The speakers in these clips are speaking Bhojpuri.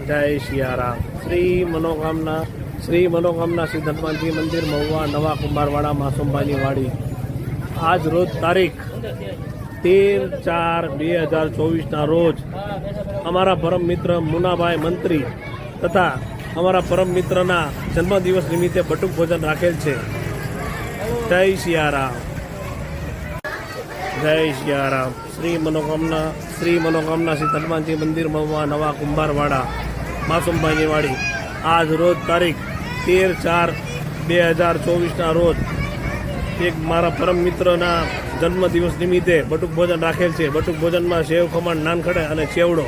जय सियाराम। श्री मनोकामना सिद्ध हनुमान जी मंदिर महुआ नवा कुंभारवाड़ा मासूमभाई वाड़ी। आज रोज तारीख 13/4/2024 रोज अमरा परम मित्र मुनाभाई मंत्री तथा अमरा परम मित्रना जन्मदिवस निमित्ते बटुक भोजन राखेल छे। जय सियाराम। जय सियाराम। श्री मनोकामना सिद्ध हनुमान जी मंदिर महुआ नवा कुंभारवाड़ा मासूमभाई वाड़ी। आज रोज तारीख 13/4/2024 रोज एक मारा परम मित्रना जन्मदिवस निमित्ते बटुक भोजन राखेल छे। बटुक भोजन में सेव खमण नानखड़े अने चेवड़ो।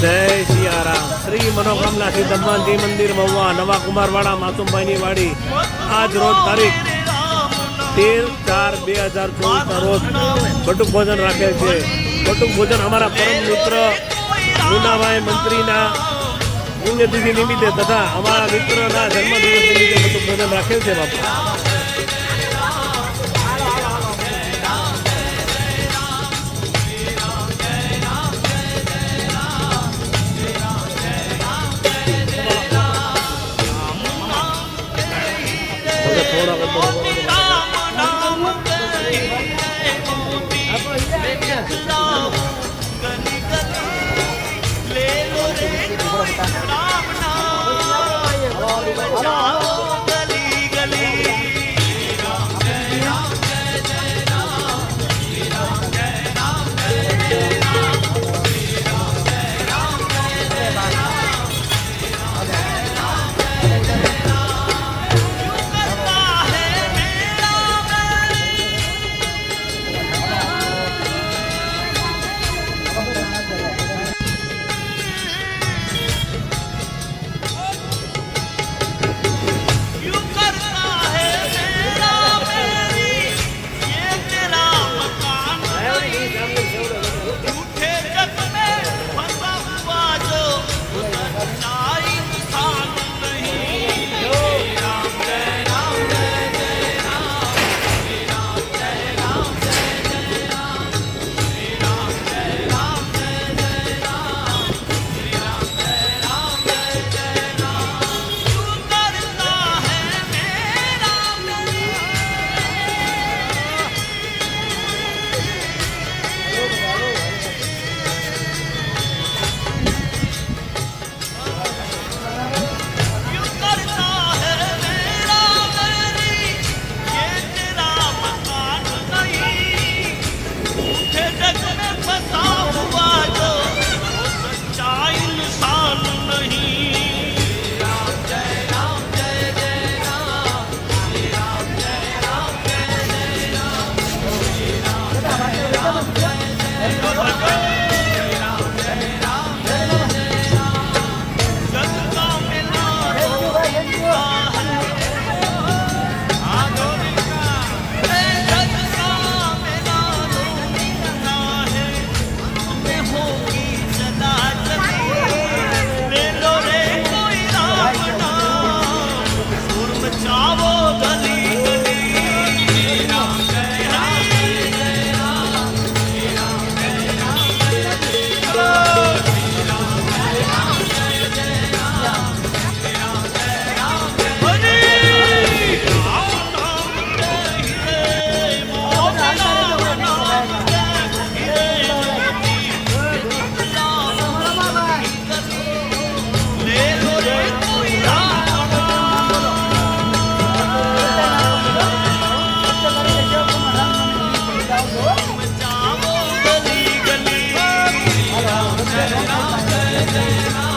जय सियाराम। श्री मनोकामना सिद्ध हनुमान जी मंदिर महुआ नवा कुंभारवाड़ा मासूमभाई वाड़ी। आज रोज तारीख 13/4/2024 रोज बटुक भोजन राखेल छे। बटुक भोजन हमारा परम मित्र मुनाभाई मंत्री पुण्यतिथि निमित्ते तथा हमारा मित्र जन्मदिवस निमित्ते बटुक भोजन राखेल छे। बापू જય રામ